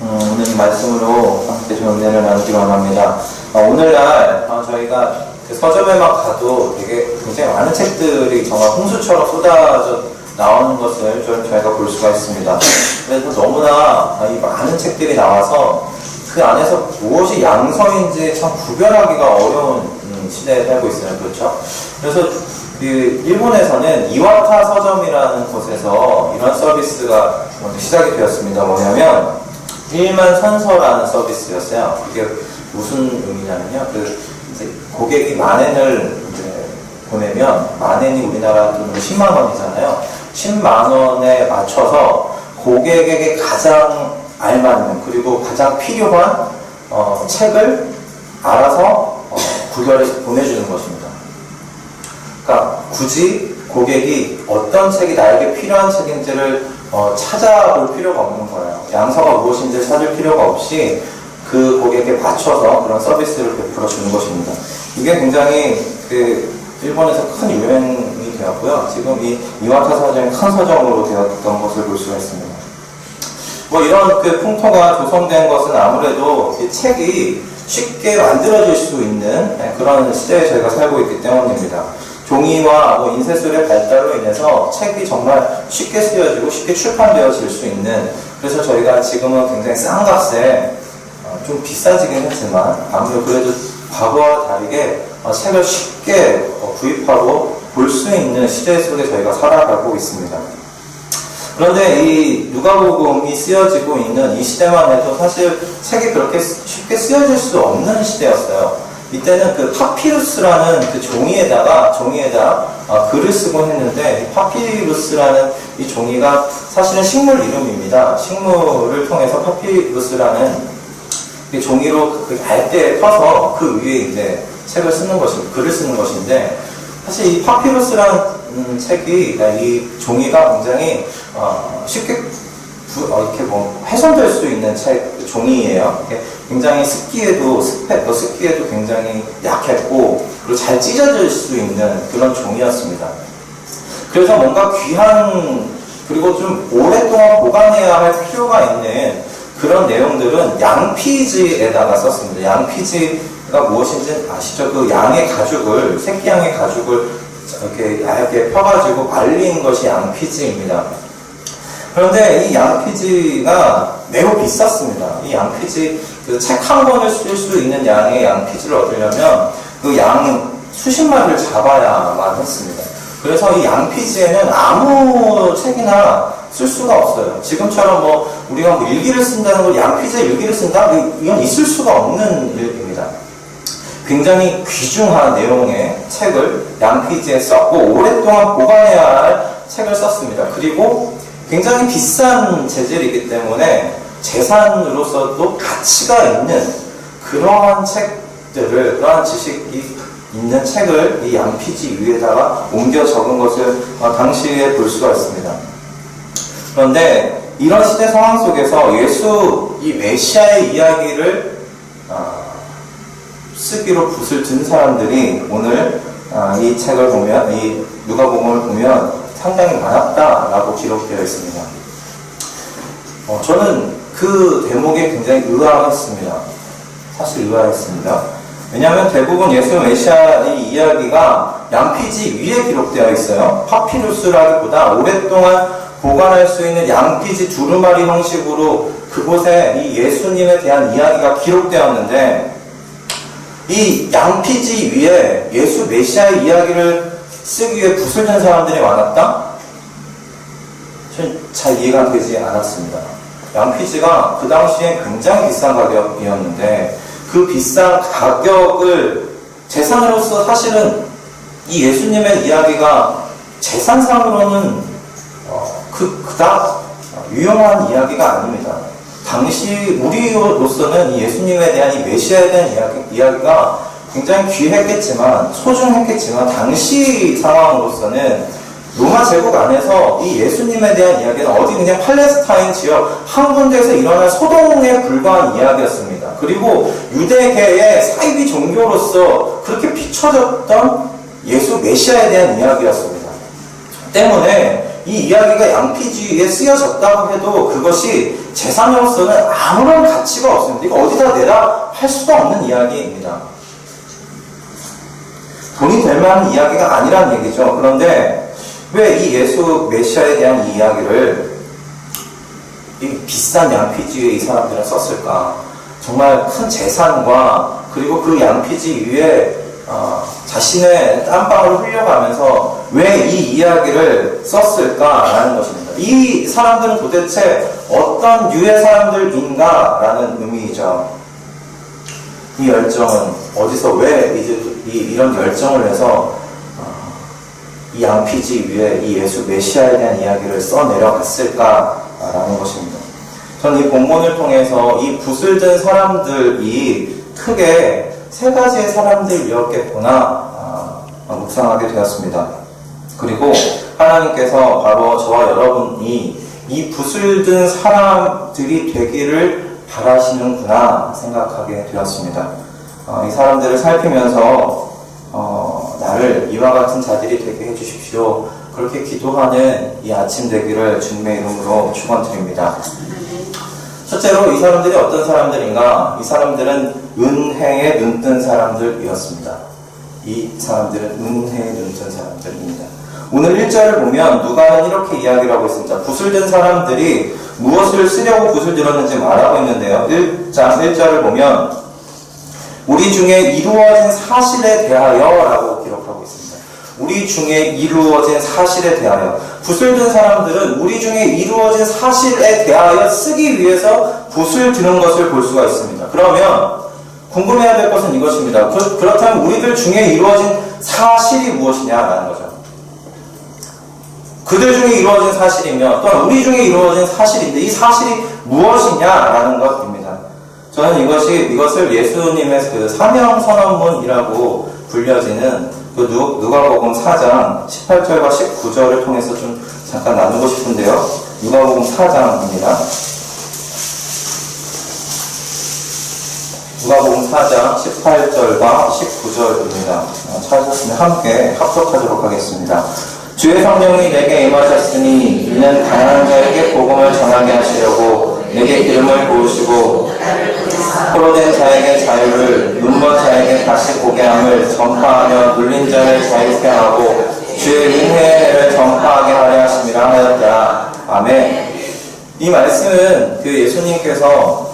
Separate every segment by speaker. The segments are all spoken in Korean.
Speaker 1: 오늘 말씀으로 함께 좋은 은혜를 나누기 원합니다. 오늘날 저희가 서점에만 가도 되게 굉장히 많은 책들이 정말 홍수처럼 쏟아져 나오는 것을 저희가 볼 수가 있습니다. 그래서 너무나 이 많은 책들이 나와서 그 안에서 무엇이 양서인지 참 구별하기가 어려운 시대에 살고 있어요. 그렇죠? 그래서 그 일본에서는 이와타 서점이라는 곳에서 이런 서비스가 먼저 시작이 되었습니다. 뭐냐면 일만 선서라는 서비스였어요. 그게 무슨 의미냐면요. 이제 고객이 만엔을 이제 보내면 만엔이 우리나라 돈으로 10만 원이잖아요. 10만 원에 맞춰서 고객에게 가장 알맞는 그리고 가장 필요한 책을 알아서 구별해서 보내주는 것입니다. 그러니까 굳이 고객이 어떤 책이 나에게 필요한 책인지를 찾아볼 필요가 없는 거예요. 양서가 무엇인지 찾을 필요가 없이 그 고객에 맞춰서 그런 서비스를 베풀어 주는 것입니다. 이게 굉장히 일본에서 큰 유행이 되었고요. 지금 이 이와타 서점이 큰 서점으로 되었던 것을 볼 수가 있습니다. 이런 풍토가 조성된 것은 아무래도 이 책이 쉽게 만들어질 수 있는 그런 시대에 저희가 살고 있기 때문입니다. 종이와 인쇄술의 발달로 인해서 책이 정말 쉽게 쓰여지고 쉽게 출판되어질 수 있는, 그래서 저희가 지금은 굉장히 싼 값에 좀 비싸지긴 했지만 아무래도 그래도 과거와 다르게 책을 쉽게 구입하고 볼 수 있는 시대 속에 저희가 살아가고 있습니다. 그런데 이 누가복음이 쓰여지고 있는 이 시대만 해도 사실 책이 그렇게 쉽게 쓰여질 수 없는 시대였어요. 이때는 파피루스라는 종이에다 글을 쓰곤 했는데, 이 파피루스라는 이 종이가 사실은 식물 이름입니다. 식물을 통해서 파피루스라는 이 종이로 얇게 펴서 그 위에 이제 책을 쓰는 것입니다. 글을 쓰는 것인데, 사실 이 파피루스라는 책이, 이 종이가 굉장히 쉽게 이렇게 훼손될 수 있는 종이에요. 굉장히 습기에도 굉장히 약했고, 그리고 잘 찢어질 수 있는 그런 종이였습니다. 그래서 뭔가 귀한, 그리고 좀 오랫동안 보관해야 할 필요가 있는 그런 내용들은 양피지에다가 썼습니다. 양피지가 무엇인지 아시죠? 그 양의 가죽을, 새끼 양의 가죽을 이렇게 얇게 펴가지고 말린 것이 양피지입니다. 그런데 이 양피지가 매우 비쌌습니다. 이 양피지, 책 한 권을 쓸 수 있는 양의 양피지를 얻으려면 그 양 수십 마리를 잡아야만 했습니다. 그래서 이 양피지에는 아무 책이나 쓸 수가 없어요. 지금처럼 우리가 일기를 쓴다는 걸 양피지에 일기를 쓴다? 이건 있을 수가 없는 일입니다. 굉장히 귀중한 내용의 책을 양피지에 썼고, 오랫동안 보관해야 할 책을 썼습니다. 그리고 굉장히 비싼 재질이기 때문에 재산으로서도 가치가 있는 그러한 책들을, 그러한 지식이 있는 책을 이 양피지 위에다가 옮겨 적은 것을 당시에 볼 수가 있습니다. 그런데 이런 시대 상황 속에서 이 메시아의 이야기를 쓰기로 붓을 든 사람들이 오늘 이 책을 보면, 이 누가복음을 보면 상당히 많았다라고 기록되어 있습니다. 저는 그 대목에 굉장히 의아했습니다. 사실 의아했습니다. 왜냐하면 대부분 예수 메시아의 이야기가 양피지 위에 기록되어 있어요. 파피루스라기보다 오랫동안 보관할 수 있는 양피지 두루마리 형식으로 그곳에 이 예수님에 대한 이야기가 기록되었는데, 이 양피지 위에 예수 메시아의 이야기를 쓰기 위해 붓을 든 사람들이 많았다? 저는 잘 이해가 되지 않았습니다. 양피지가 그 당시엔 굉장히 비싼 가격이었는데, 그 비싼 가격을 재산으로서 사실은 이 예수님의 이야기가 재산상으로는 그닥 유용한 이야기가 아닙니다. 당시 우리로서는 이 예수님에 대한 이 메시아에 대한 이야기가 굉장히 귀했겠지만, 소중했겠지만, 당시 상황으로서는 로마 제국 안에서 이 예수님에 대한 이야기는 어디 그냥 팔레스타인 지역 한 군데에서 일어난 소동에 불과한 이야기였습니다. 그리고 유대계의 사이비 종교로서 그렇게 비춰졌던 예수 메시아에 대한 이야기였습니다. 때문에 이 이야기가 양피지에 쓰여졌다고 해도 그것이 재산으로서는 아무런 가치가 없습니다. 이거 어디다 내다 할 수가 없는 이야기입니다. 돈이 될 만한 이야기가 아니라는 얘기죠. 그런데 왜 이 예수 메시아에 대한 이 이야기를 이 비싼 양피지에 이 사람들은 썼을까? 정말 큰 재산과 그리고 그 양피지 위에 자신의 땀방울을 흘려가면서 왜 이 이야기를 썼을까라는 것입니다. 이 사람들은 도대체 어떤 유의 사람들인가라는 의미이죠. 이 열정은 어디서 왜 이런 열정을 해서 이 양피지 위에 이 예수 메시아에 대한 이야기를 써내려갔을까라는 것입니다. 저는 이 본문을 통해서 이 붓을 든 사람들이 크게 세 가지의 사람들이었겠구나 묵상하게 되었습니다. 그리고 하나님께서 바로 저와 여러분이 이 붓을 든 사람들이 되기를 바라시는구나 생각하게 되었습니다. 이 사람들을 살피면서 나를 이와 같은 자들이 되게 해주십시오. 그렇게 기도하는 이 아침 되기를 주님의 이름으로 축원드립니다. 첫째로 이 사람들이 어떤 사람들인가? 이 사람들은 은혜에 눈뜬 사람들이었습니다. 이 사람들은 은혜에 눈뜬 사람들입니다. 오늘 1절을 보면 누가는 이렇게 이야기를 하고 있습니다. 붓을 든 사람들이 무엇을 쓰려고 붓을 들었는지 말하고 있는데요. 1장 1절을 보면 우리 중에 이루어진 사실에 대하여 라고 기록하고 있습니다. 우리 중에 이루어진 사실에 대하여. 붓을 든 사람들은 우리 중에 이루어진 사실에 대하여 쓰기 위해서 붓을 드는 것을 볼 수가 있습니다. 그러면 궁금해야 될 것은 이것입니다. 그렇다면 우리들 중에 이루어진 사실이 무엇이냐라는 거죠. 그들 중에 이루어진 사실이며 또한 우리 중에 이루어진 사실인데 이 사실이 무엇이냐라는 것입니다. 저는 이것을 예수님의 그 사명선언문이라고 불려지는 그 누가복음 4장 18절과 19절을 통해서 좀 잠깐 나누고 싶은데요. 누가복음 4장입니다. 누가복음 4장 18절과 19절입니다. 찾으셨으면 함께 합독하도록 하겠습니다. 주의 성령이 내게 임하셨으니 이는 가난한 자에게 복음을 전하게 하시려고 내게 기름을 부으시고 포로된 자에게 자유를 눈먼 자에게 다시 보게 함을 전파하며 눌린 자를 자유케 하고 주의 은혜를 전파하게 하려 하심이라 하였다. 아멘. 이 말씀은 그 예수님께서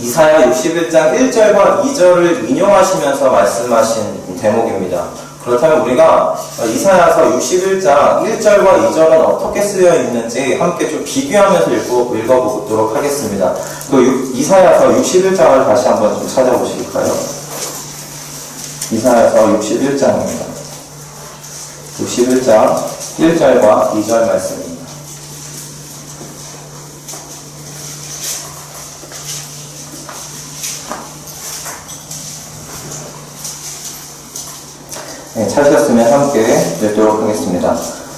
Speaker 1: 이사야 61장 1절과 2절을 인용하시면서 말씀하신 대목입니다. 그렇다면 우리가 이사야서 61장 1절과 2절은 어떻게 쓰여 있는지 함께 좀 비교하면서 읽어보도록 하겠습니다. 그 이사야서 61장을 다시 한번 좀 찾아보실까요? 이사야서 61장입니다. 61장 1절과 2절 말씀입니다. 네, 찾으셨으면 함께 읽도록 하겠습니다.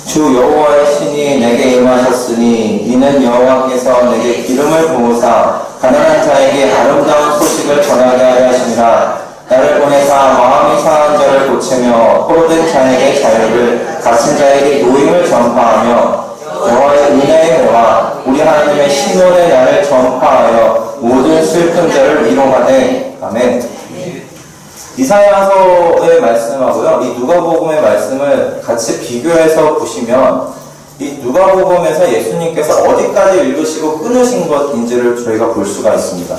Speaker 1: 주 여호와의 신이 내게 임하셨으니 이는 여호와께서 내게 기름을 부으사 가난한 자에게 아름다운 소식을 전하게 하려 하시니라. 나를 보내사 마음이 상한 자를 고치며 포로된 자에게 자유를 갇힌 자에게 노임을 전파하며 여호와의 은혜의 해와 우리 하나님의 신원의 날을 전파하여 모든 슬픈 자를 위로하되. 아멘. 이사야서의 말씀하고요, 이 누가복음의 말씀을 같이 비교해서 보시면 이 누가복음에서 예수님께서 어디까지 읽으시고 끊으신 것인지를 저희가 볼 수가 있습니다.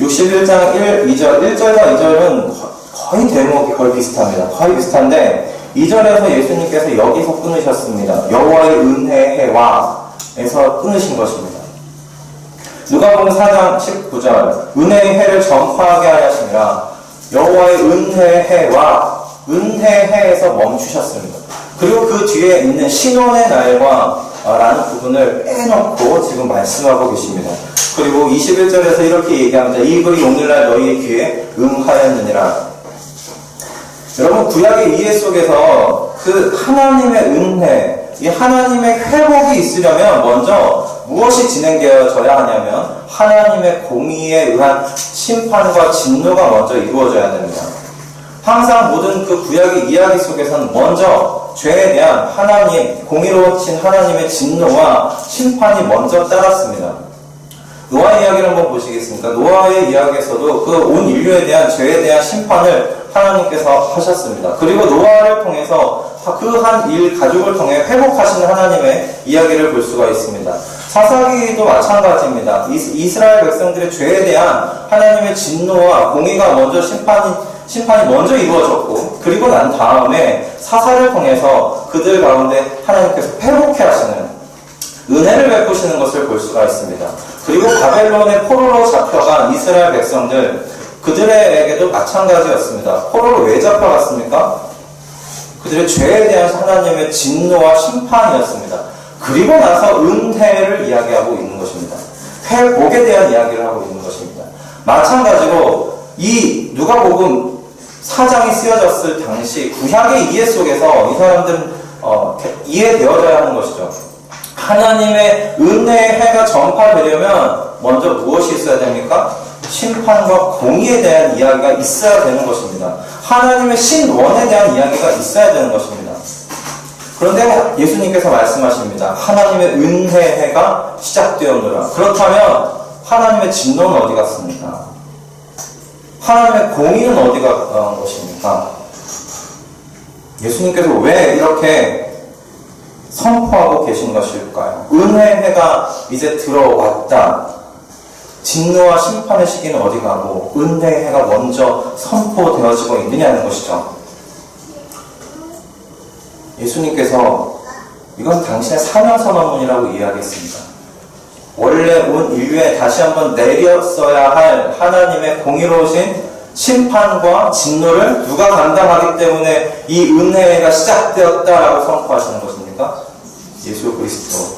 Speaker 1: 61장 1절과 2절은 거의 대목이 거의 비슷합니다. 거의 비슷한데 2절에서 예수님께서 여기서 끊으셨습니다. 여호와의 은혜의 해와에서 끊으신 것입니다. 누가복음 4장 19절 은혜의 해를 전파하게 하시니라. 여호와의 은혜의 해와 은혜의 해에서 멈추셨습니다. 그리고 그 뒤에 있는 신원의 날과 라는 부분을 빼놓고 지금 말씀하고 계십니다. 그리고 21절에서 이렇게 얘기합니다. 이 글이 오늘날 너희의 귀에 응하였느니라. 여러분, 구약의 이해 속에서 그 하나님의 은혜, 이 하나님의 회복이 있으려면 먼저 무엇이 진행되어져야 하냐면 하나님의 공의에 의한 심판과 진노가 먼저 이루어져야 됩니다. 항상 모든 그 구약의 이야기 속에서는 먼저 죄에 대한 하나님, 공의로우신 하나님의 진노와 심판이 먼저 따랐습니다. 노아의 이야기를 한번 보시겠습니까? 노아의 이야기에서도 그 온 인류에 대한 죄에 대한 심판을 하나님께서 하셨습니다. 그리고 노아를 통해서 그 한 일 가족을 통해 회복하시는 하나님의 이야기를 볼 수가 있습니다. 사사기도 마찬가지입니다. 이스라엘 백성들의 죄에 대한 하나님의 진노와 공의가 먼저 심판이 먼저 이루어졌고, 그리고 난 다음에 사사를 통해서 그들 가운데 하나님께서 회복해 하시는 은혜를 베푸시는 것을 볼 수가 있습니다. 그리고 바벨론의 포로로 잡혀간 이스라엘 백성들, 그들에게도 마찬가지였습니다. 포로로 왜 잡혀갔습니까? 그들의 죄에 대한 하나님의 진노와 심판이었습니다. 그리고 나서 은혜를 이야기하고 있는 것입니다. 회복에 대한 이야기를 하고 있는 것입니다. 마찬가지로 이 누가복음 4장이 쓰여졌을 당시 구약의 이해 속에서 이 사람들은 이해되어져야 하는 것이죠. 하나님의 은혜의 해가 전파되려면 먼저 무엇이 있어야 됩니까? 심판과 공의에 대한 이야기가 있어야 되는 것입니다. 하나님의 신원에 대한 이야기가 있어야 되는 것입니다. 그런데 예수님께서 말씀하십니다. 하나님의 은혜의 해가 시작되었노라. 그렇다면 하나님의 진노는 어디 갔습니까? 하나님의 공의는 어디 간 것입니까? 예수님께서 왜 이렇게 선포하고 계신 것일까요? 은혜의 해가 이제 들어왔다. 진노와 심판의 시기는 어디 가고 은혜의 해가 먼저 선포되어지고 있느냐는 것이죠. 예수님께서 이건 당신의 사명선언문이라고 이야기했습니다. 원래 온 인류에 다시 한번 내렸어야 할 하나님의 공의로우신 심판과 진노를 누가 감당하기 때문에 이 은혜가 시작되었다라고 선포하시는 것입니까? 예수 그리스도,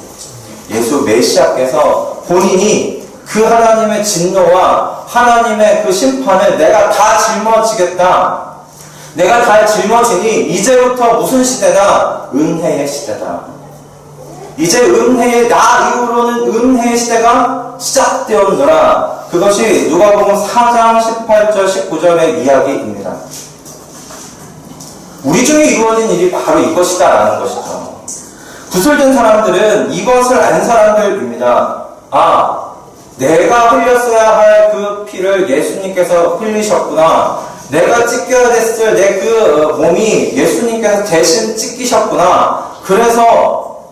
Speaker 1: 예수 메시아께서 본인이 그 하나님의 진노와 하나님의 그 심판을 내가 다 짊어지겠다. 내가 다 짊어지니 이제부터 무슨 시대다? 은혜의 시대다. 이제 은혜의 나 이후로는 은혜의 시대가 시작되었노라. 그것이 누가복음 4장 18절 19절의 이야기입니다. 우리 중에 이루어진 일이 바로 이것이다 라는 것이죠. 구슬된 사람들은 이것을 안 사람들입니다. 내가 흘렸어야 할 그 피를 예수님께서 흘리셨구나. 내가 찢겨야 됐을 내 그 몸이 예수님께서 대신 찢기셨구나. 그래서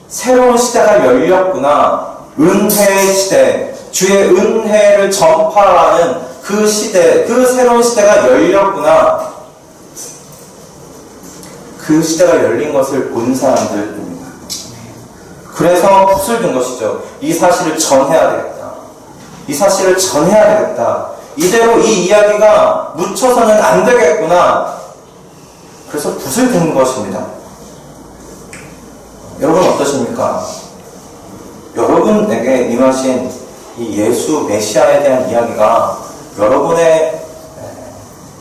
Speaker 1: 새로운 시대가 열렸구나. 은혜의 시대, 주의 은혜를 전파하는 그 시대, 그 새로운 시대가 열렸구나. 그 시대가 열린 것을 본 사람들입니다. 그래서 붓을 든 것이죠. 이 사실을 전해야 되겠다. 이 사실을 전해야 되겠다. 이대로 이 이야기가 묻혀서는 안 되겠구나. 그래서 붓을 든 것입니다. 여러분 어떠십니까? 여러분에게 임하신 이 예수 메시아에 대한 이야기가 여러분의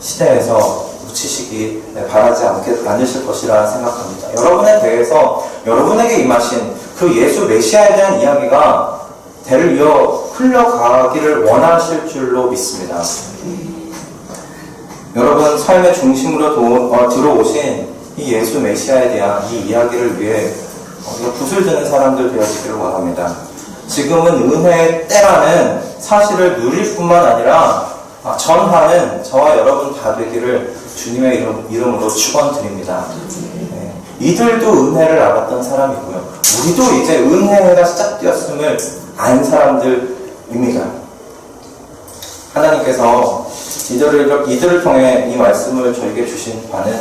Speaker 1: 시대에서 묻히시기 바라지 않으실 것이라 생각합니다. 여러분에 대해서 여러분에게 임하신 그 예수 메시아에 대한 이야기가 대를 이어 흘러가기를 원하실 줄로 믿습니다. 여러분 삶의 중심으로 들어오신 이 예수 메시아에 대한 이 이야기를 위해 우리가 붓을 드는 사람들 되어지기를 원합니다. 지금은 은혜의 때라는 사실을 누릴 뿐만 아니라 전하는 저와 여러분 다 되기를 주님의 이름으로 축원드립니다. 이들도 은혜를 알았던 사람이고요. 우리도 이제 은혜가 시작되었음을 안 사람들입니다. 하나님께서 이들을 통해 이 말씀을 저에게 주신 바는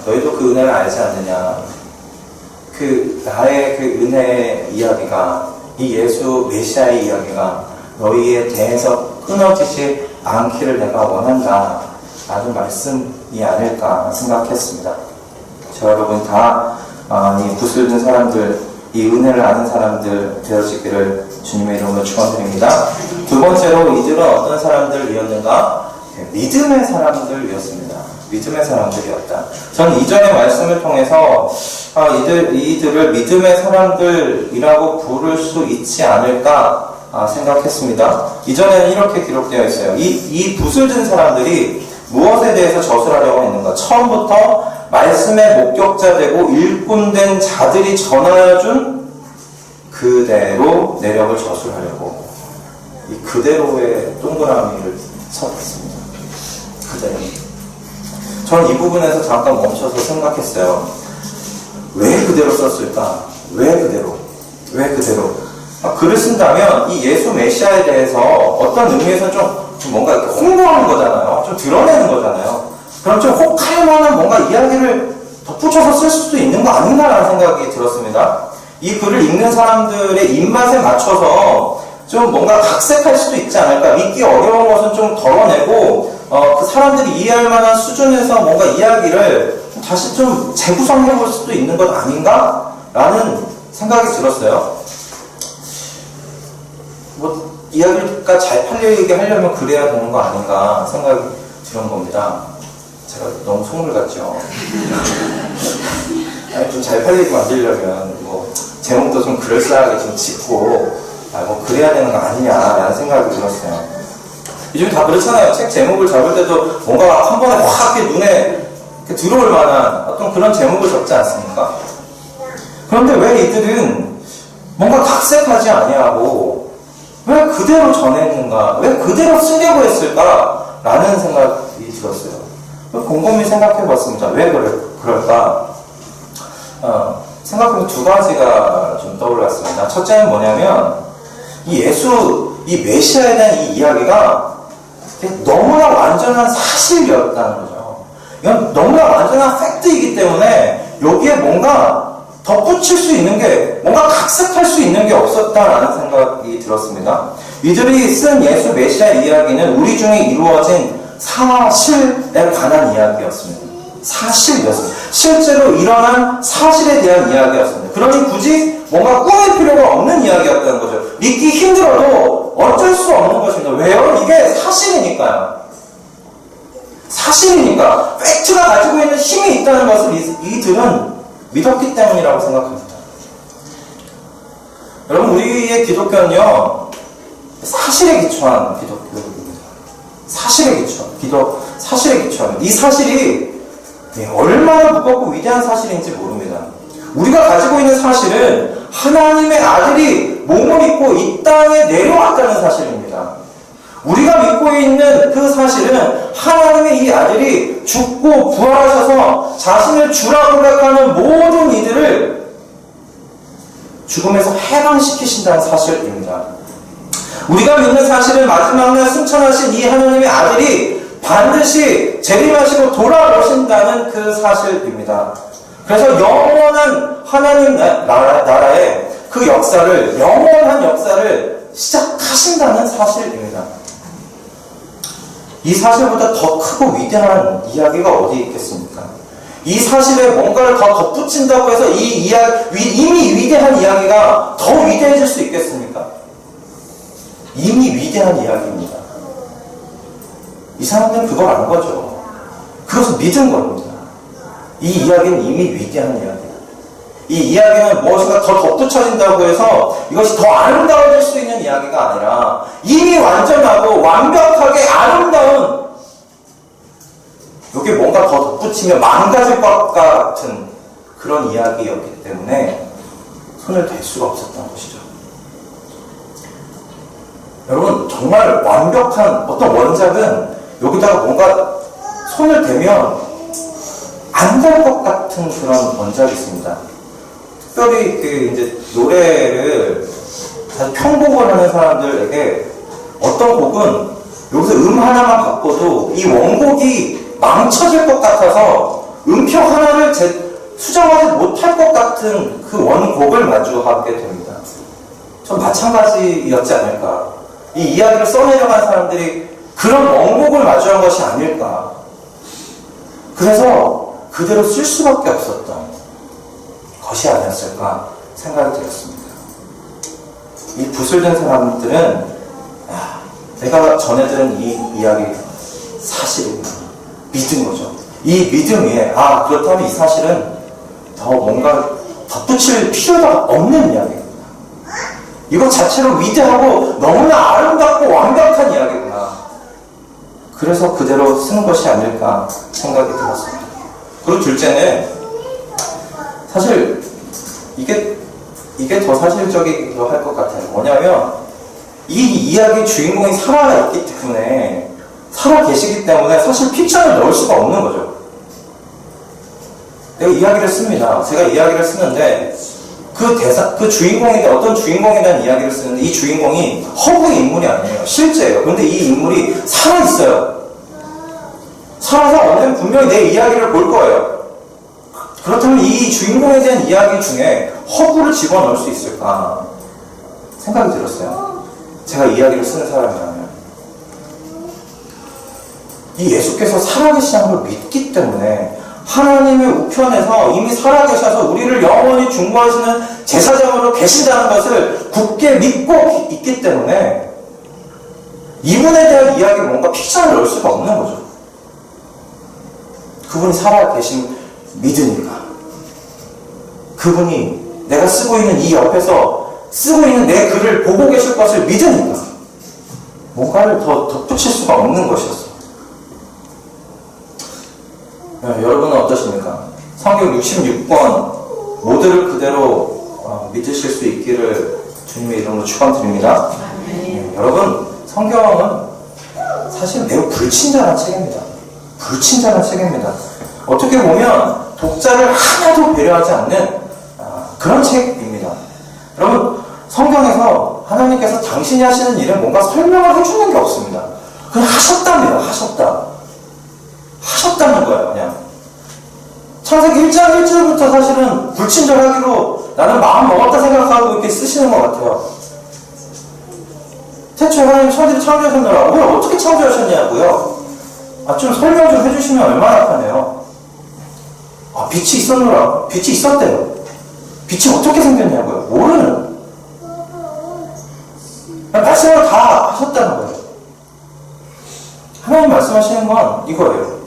Speaker 1: 너희도 그 은혜를 알지 않느냐. 나의 그 은혜의 이야기가, 이 예수 메시아의 이야기가 너희에 대해서 끊어지지 않기를 내가 원한다 라는 말씀이 아닐까 생각했습니다. 저 여러분 다 이 붓을 든 사람들, 이 은혜를 아는 사람들 되어지기를 주님의 이름으로 축원드립니다. 두 번째로 이들은 어떤 사람들이었는가? 믿음의 사람들이었습니다. 믿음의 사람들이었다. 저는 이전의 말씀을 통해서 이들을 믿음의 사람들이라고 부를 수 있지 않을까 생각했습니다. 이전에는 이렇게 기록되어 있어요. 이 붓을 든 사람들이 무엇에 대해서 저술하려고 했는가? 처음부터 말씀의 목격자 되고 일꾼된 자들이 전하여준 그대로 내력을 저술하려고 이 그대로의 동그라미를 쳐봤습니다. 그대로. 저는 이 부분에서 잠깐 멈춰서 생각했어요. 왜 그대로 썼을까? 왜 그대로? 왜 그대로? 글을 쓴다면 이 예수 메시아에 대해서 어떤 의미에서는 좀 뭔가 이렇게 홍보하는 거잖아요. 좀 드러내는 거잖아요. 그럼 좀 혹할 만한 뭔가 이야기를 덧붙여서 쓸 수도 있는 거 아닌가라는 생각이 들었습니다. 이 글을 읽는 사람들의 입맛에 맞춰서 좀 뭔가 각색할 수도 있지 않을까. 믿기 어려운 것은 좀 덜어내고 그 사람들이 이해할 만한 수준에서 뭔가 이야기를 다시 좀 재구성해 볼 수도 있는 것 아닌가? 라는 생각이 들었어요. 뭐 이야기가 잘 팔리게 하려면 그래야 되는 거 아닌가 생각이 드는 겁니다. 제가 너무 속물 같죠? 아니, 좀 잘 팔리게 만들려면 뭐 제목도 좀 그럴싸하게 좀 짓고 뭐 그래야 되는 거 아니냐라는 생각이 들었어요. 요즘 다 그렇잖아요. 책 제목을 잡을 때도 뭔가 한 번에 확 이렇게 눈에 이렇게 들어올 만한 어떤 그런 제목을 적지 않습니까? 그런데 왜 이들은 뭔가 각색하지 아니하고 왜 그대로 전했는가? 왜 그대로 쓰려고 했을까? 라는 생각이 들었어요. 곰곰이 생각해 봤습니다. 왜 그럴까? 생각해보면 두 가지가 좀 떠올랐습니다. 첫째는 뭐냐면, 이 메시아에 대한 이 이야기가 너무나 완전한 사실이었다는 거죠. 이건 너무나 완전한 팩트이기 때문에 여기에 뭔가 덧붙일 수 있는 게, 뭔가 각색할 수 있는 게 없었다라는 생각이 들었습니다. 이들이 쓴 예수 메시아 이야기는 우리 중에 이루어진 사실에 관한 이야기였습니다. 사실이었습니다. 실제로 일어난 사실에 대한 이야기였습니다. 그러니 굳이 뭔가 꾸밀 필요가 없는 이야기였다는 거죠. 믿기 힘들어도 어쩔 수 없는 것입니다. 왜요? 이게 사실이니까요. 사실이니까 팩트가 가지고 있는 힘이 있다는 것을 이들은 믿었기 때문이라고 생각합니다. 여러분, 우리의 기독교는요, 사실에 기초한 기독교입니다. 사실에 기초한 이 사실이 얼마나 무겁고 위대한 사실인지 모릅니다. 우리가 가지고 있는 사실은 하나님의 아들이 몸을 입고 이 땅에 내려왔다는 사실입니다. 우리가 믿고 있는 그 사실은 하나님의 이 아들이 죽고 부활하셔서 자신을 주라 고백하는 모든 이들을 죽음에서 해방시키신다는 사실입니다. 우리가 믿는 사실은 마지막 날 승천하신 이 하나님의 아들이 반드시 재림하시고 돌아오신다는 그 사실입니다. 그래서 영원한 하나님 나라의 그 역사를, 영원한 역사를 시작하신다는 사실입니다. 이 사실보다 더 크고 위대한 이야기가 어디 있겠습니까? 이 사실에 뭔가를 더 덧붙인다고 해서 이미 위대한 이야기가 더 위대해질 수 있겠습니까? 이미 위대한 이야기입니다. 이 사람들은 그걸 안 거죠. 그것을 믿은 겁니다. 이 이야기는 이미 위대한 이야기입니다. 이 이야기는 무엇인가 더 덧붙여진다고 해서 이것이 더 아름다워질 수 있는 이야기가 아니라 이미 완전하고 완벽하게 아름다운, 여기에 뭔가 더 덧붙이면 망가질 것 같은 그런 이야기였기 때문에 손을 댈 수가 없었던 것이죠. 여러분, 정말 완벽한 어떤 원작은 여기다가 뭔가 손을 대면 안 될 것 같은 그런 원작이 있습니다. 특별히 이제 노래를 편곡을 하는 사람들에게 어떤 곡은 여기서 하나만 바꿔도 이 원곡이 망쳐질 것 같아서 음표 하나를 수정하지 못할 것 같은 그 원곡을 마주하게 됩니다. 전 마찬가지였지 않을까. 이 이야기를 써내려간 사람들이 그런 원곡을 마주한 것이 아닐까. 그래서 그대로 쓸 수밖에 없었던 것이 아니었을까 생각이 들었습니다. 이 붓을 든 사람들은 내가 전해 들은 이 이야기 사실이구나. 믿은 거죠. 이 믿음 위에 그렇다면 이 사실은 더 뭔가 덧붙일 필요가 없는 이야기구나. 이것 자체로 위대하고 너무나 아름답고 완벽한 이야기구나. 그래서 그대로 쓰는 것이 아닐까 생각이 들었습니다. 그리고 둘째는 사실 이게 더 사실적이기도 할 것 같아요. 뭐냐면 이 이야기의 주인공이 살아있기 때문에, 살아계시기 때문에 사실 픽션을 넣을 수가 없는 거죠. 내가 이야기를 씁니다. 제가 이야기를 쓰는데 그 주인공에 어떤 주인공에 대한 이야기를 쓰는데 이 주인공이 허구의 인물이 아니에요. 실제예요. 그런데 이 인물이 살아있어요. 살아서 언젠 분명히 내 이야기를 볼 거예요. 그렇다면 이 주인공에 대한 이야기 중에 허구를 집어넣을 수 있을까 생각이 들었어요. 제가 이야기를 쓰는 사람이라면. 이 예수께서 살아계시다는 걸 믿기 때문에, 하나님의 우편에서 이미 살아계셔서 우리를 영원히 중보하시는 제사장으로 계신다는 것을 굳게 믿고 있기 때문에 이분에 대한 이야기를 뭔가 픽션을 넣을 수가 없는 거죠. 그분이 살아계신 믿으니까. 그분이 내가 쓰고 있는 이 옆에서 쓰고 있는 내 글을 보고 계실 것을 믿으니까 뭔가를 더 덧붙일 수가 없는 것이었어요. 여러분은 어떠십니까? 성경 66권 모두를 그대로 믿으실 수 있기를 주님의 이름으로 축원드립니다. 여러분, 성경은 사실 매우 불친절한 책입니다. 불친절한 책입니다. 어떻게 보면 독자를 하나도 배려하지 않는 그런 책입니다. 여러분, 성경에서 하나님께서 당신이 하시는 일은 뭔가 설명을 해주는 게 없습니다. 그냥 하셨답니다. 하셨다는 거예요, 그냥. 창세기 1장 1절부터 사실은 불친절하기로 나는 마음 먹었다 생각하고 이렇게 쓰시는 것 같아요. 태초에 하나님 천지를 창조하셨느라 왜 어떻게 창조하셨냐고요? 좀 설명 좀 해주시면 얼마나 편해요. 빛이 있었노라. 빛이 있었대요. 빛이 어떻게 생겼냐고요? 모르는. 말씀을 다 하셨다는 거예요. 하나님 말씀하시는 건 이거예요.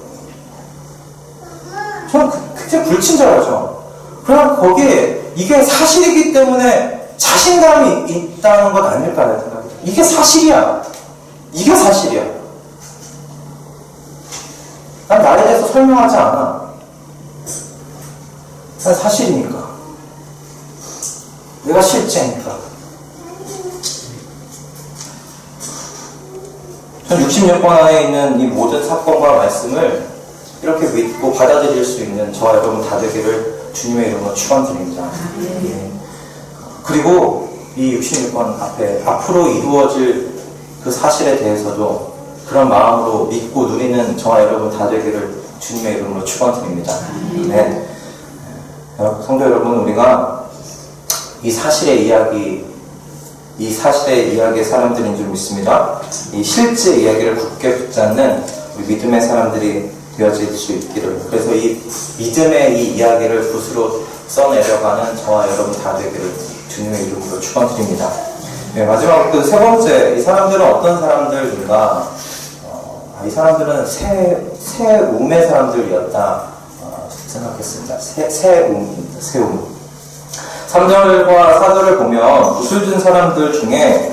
Speaker 1: 저는 굉장히 불친절하죠. 그러나 거기에 이게 사실이기 때문에 자신감이 있다는 것 아닐까라는 생각이 들어요. 이게 사실이야. 난 나에 대해서 설명하지 않아. 난 사실이니까. 내가 실제니까. 전 66권 안에 있는 이 모든 사건과 말씀을 이렇게 믿고 받아들일 수 있는 저와 여러분 다 되기를 주님의 이름으로 축원드립니다. 그리고 이 66권 앞에 앞으로 이루어질 그 사실에 대해서도 그런 마음으로 믿고 누리는 저와 여러분 다 되기를 주님의 이름으로 축원드립니다. 네. 성도 여러분, 우리가 이 사실의 이야기의 사람들인 줄 믿습니다. 이 실제 이야기를 굳게 붙잡는 우리 믿음의 사람들이 되어질 수 있기를. 그래서 이 믿음의 이 이야기를 붓으로 써내려가는 저와 여러분 다 되기를 주님의 이름으로 축원드립니다. 네, 마지막 그 세 번째, 이 사람들은 어떤 사람들인가? 이 사람들은 새 움의 사람들이었다 생각했습니다. 새 움. 3절과 4절을 보면 붓을 든 사람들 중에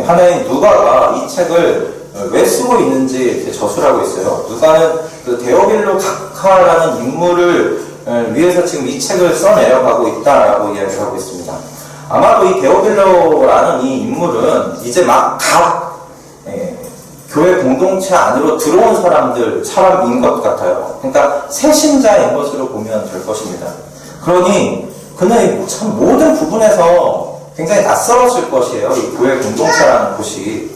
Speaker 1: 하나인 누가가 이 책을 왜 쓰고 있는지 이렇게 저술하고 있어요. 누가는 그 데오빌로 각하라는 인물을 위해서 지금 이 책을 써내려가고 있다라고 이야기를 하고 있습니다. 아마도 이 데오빌로라는 이 인물은 이제 막 교회 공동체 안으로 들어온 사람인 것 같아요. 그러니까 새 신자인 것으로 보면 될 것입니다. 그러니 그는 참 모든 부분에서 굉장히 낯설었을 것이에요. 이 교회 공동체라는 곳이.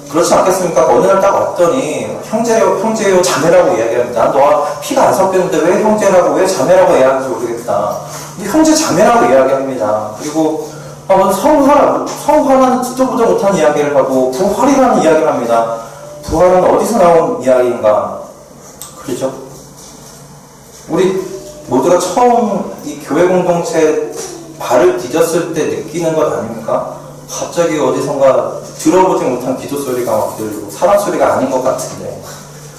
Speaker 1: 그렇지 않겠습니까? 어느 날 딱 왔더니 형제요, 자매라고 이야기합니다. 난 너와 피가 안 섞였는데 왜 형제라고, 왜 자매라고 이야기하는지 모르겠다. 근데 형제, 자매라고 이야기합니다. 그리고 성화라는 듣도 보도 못한 이야기를 하고 부활이라는 이야기를 합니다. 부활은 어디서 나온 이야기인가? 그렇죠? 우리 모두가 처음 이 교회 공동체에 발을 디뎠을 때 느끼는 것 아닙니까? 갑자기 어디선가 들어보지 못한 기도 소리가 막 들리고 사람 소리가 아닌 것 같은데,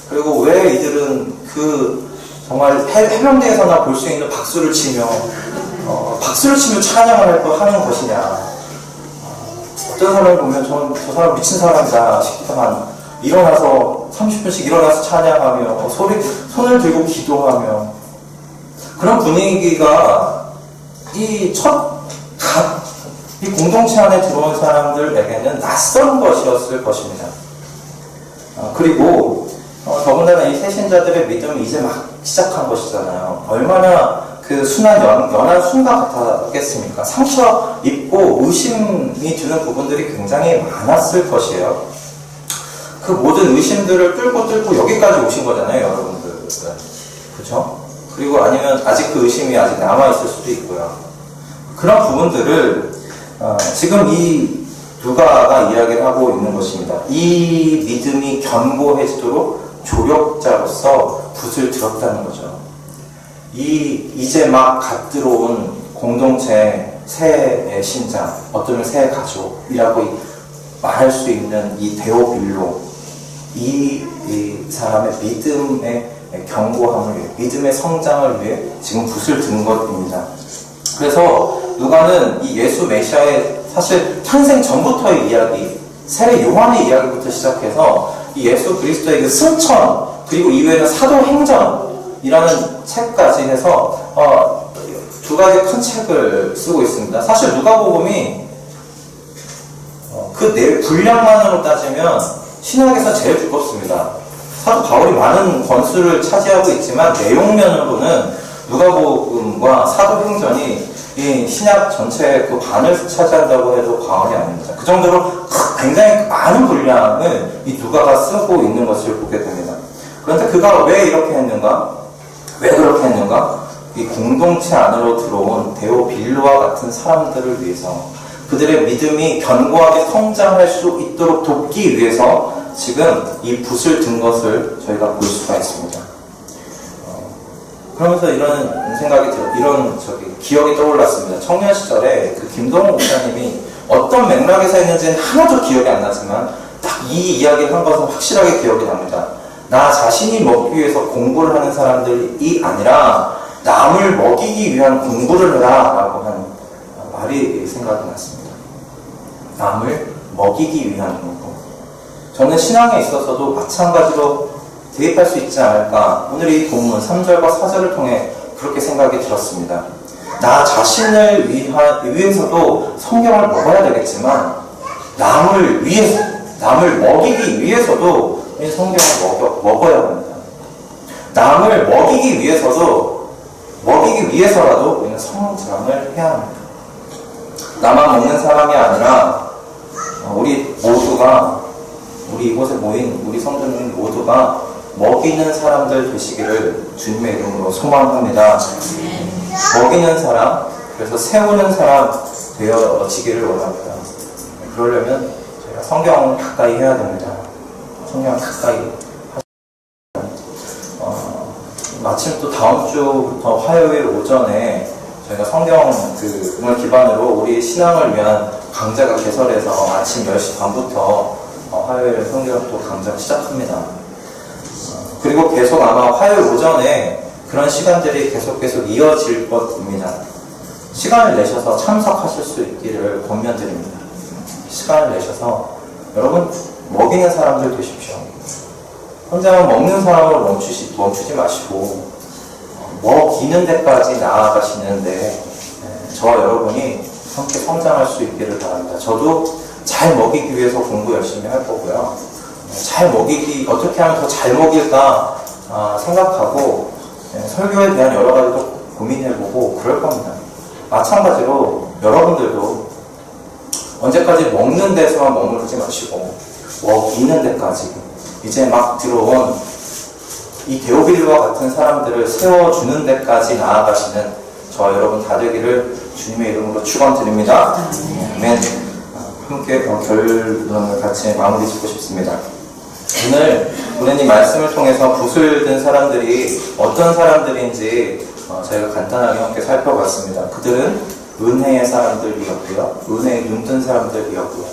Speaker 1: 그리고 왜 이들은 그 정말 해병대에서나 볼 수 있는 박수를 치며 찬양을 하는 것이냐. 어떤 사람을 보면 저 사람 미친 사람이다 싶지만 일어나서 30분씩 일어나서 찬양하며 손을 들고 기도하며 그런 분위기가 이 공동체 안에 들어온 사람들에게는 낯선 것이었을 것입니다. 그리고 더군다나 이 새신자들의 믿음이 이제 막 시작한 것이잖아요. 얼마나 그 연한 순간 같았겠습니까? 상처 입고 의심이 드는 부분들이 굉장히 많았을 것이에요. 그 모든 의심들을 뚫고 여기까지 오신 거잖아요, 여러분들. 그렇죠? 그리고 아니면 아직 그 의심이 아직 남아있을 수도 있고요. 그런 부분들을 지금 이 누가가 이야기를 하고 있는 것입니다. 이 믿음이 견고해지도록 조력자로서 붓을 들었다는 거죠. 이제 막 갓 들어온 공동체 새 신자, 어쩌면 새 가족이라고 말할 수 있는 이 데오빌로, 이 사람의 믿음의 견고함을 위해, 믿음의 성장을 위해 지금 붓을 든 것입니다. 그래서 누가는 이 예수 메시아의 사실 탄생 전부터의 이야기, 세례 요한의 이야기부터 시작해서 이 예수 그리스도의 그 승천, 그리고 이외에는 사도행전이라는 책까지 해서 두 가지 큰 책을 쓰고 있습니다. 사실 누가복음이 그 분량만으로 따지면 신약에서 제일 두껍습니다. 사도 바울이 많은 권수를 차지하고 있지만 내용면으로는 누가복음과 사도행전이 이 신약 전체의 그 반을 차지한다고 해도 과언이 아닙니다. 그 정도로 굉장히 많은 분량을 이 누가가 쓰고 있는 것을 보게 됩니다. 그런데 그가 왜 이렇게 했는가? 왜 그렇게 했는가? 이 공동체 안으로 들어온 데오빌로와 같은 사람들을 위해서, 그들의 믿음이 견고하게 성장할 수 있도록 돕기 위해서 지금 이 붓을 든 것을 저희가 볼 수가 있습니다. 그러면서 이런 생각이 기억이 떠올랐습니다. 청년 시절에 그 김동호 목사님이 어떤 맥락에서 했는지는 하나도 기억이 안 나지만 딱 이 이야기를 한 것은 확실하게 기억이 납니다. 나 자신이 먹기 위해서 공부를 하는 사람들이 아니라 남을 먹이기 위한 공부를 해라 라고 하는 말이 생각이 났습니다. 남을 먹이기 위한 공부. 저는 신앙에 있어서도 마찬가지로 대입할 수 있지 않을까. 오늘 이 본문 3절과 4절을 통해 그렇게 생각이 들었습니다. 나 자신을 위해서도 성경을 먹어야 되겠지만 남을 먹이기 위해서도 이 성경을 먹어야 합니다. 남을 먹이기 위해서라도 우리는 성장을 해야 합니다. 나만 먹는 사람이 아니라 우리 이곳에 모인 우리 성도님 모두가 먹이는 사람들 되시기를 주님의 이름으로 소망합니다. 먹이는 사람, 그래서 세우는 사람 되어지기를 원합니다. 그러려면 저희가 성경을 가까이 해야 됩니다. 성경을 가까이 마침 또 다음 주부터 화요일 오전에 저희가 성경을 기반으로 우리 신앙을 위한 강좌가 개설해서 아침 10시 반부터 화요일 성경 또 강좌 시작합니다. 그리고 계속 아마 화요일 오전에 그런 시간들이 계속 이어질 것입니다. 시간을 내셔서 참석하실 수 있기를 권면드립니다. 시간을 내셔서 여러분 먹이는 사람들 되십시오. 혼자만 먹는 사람으로 멈추지 마시고 먹이는 데까지 나아가시는데 저와 여러분이 함께 성장할 수 있기를 바랍니다. 저도 잘 먹이기 위해서 공부 열심히 할 거고요. 어떻게 하면 더 잘 먹일까 생각하고 설교에 대한 여러 가지도 고민해보고 그럴 겁니다. 마찬가지로 여러분들도 언제까지 먹는 데서만 머무르지 마시고 먹이는 데까지 이제 막 들어온 이 데오빌로와 같은 사람들을 세워주는 데까지 나아가시는 저와 여러분 다 되기를 주님의 이름으로 축원드립니다. 아멘. 함께 결론을 같이 마무리 짓고 싶습니다. 오늘 우리는 이 말씀을 통해서 붓을 든 사람들이 어떤 사람들인지 저희가 간단하게 함께 살펴봤습니다. 그들은 은혜의 사람들이었고요. 은혜에 눈뜬 사람들이었고요.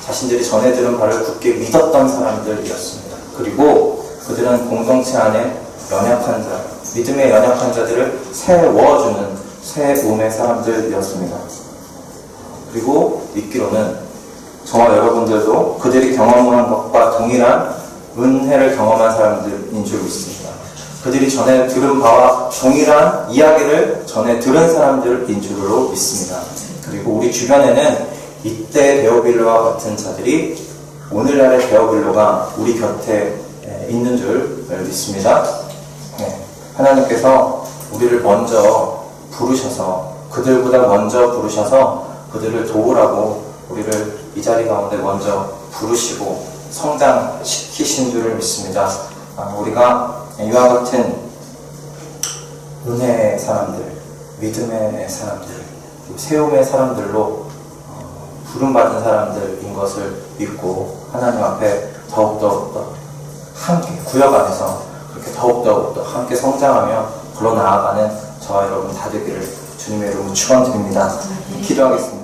Speaker 1: 자신들이 전해 들은 바를 굳게 믿었던 사람들이었습니다. 그리고 그들은 공동체 안에 연약한 자, 믿음의 연약한 자들을 세워주는 새 몸의 사람들이었습니다. 그리고 믿기로는 저와 여러분들도 그들이 경험한 것과 동일한 은혜를 경험한 사람들인 줄 믿습니다. 그들이 전에 들은 바와 동일한 이야기를 전에 들은 사람들인 줄로 믿습니다. 그리고 우리 주변에는 이때 데오빌로와 같은 자들이 오늘날의 데오빌로가 우리 곁에 있는 줄 믿습니다. 네. 하나님께서 우리를 먼저 부르셔서 그들보다 먼저 부르셔서 그들을 도우라고 우리를 이 자리 가운데 먼저 부르시고 성장시키신 줄을 믿습니다. 우리가 이와 같은 은혜의 사람들, 믿음의 사람들, 세움의 사람들로 부름받은 사람들인 것을 믿고 하나님 앞에 더욱더 함께 구역 안에서 그렇게 더욱더 함께 성장하며 불러 나아가는 저와 여러분 다 되기를 주님의 이름으로 축원드립니다. 기도하겠습니다.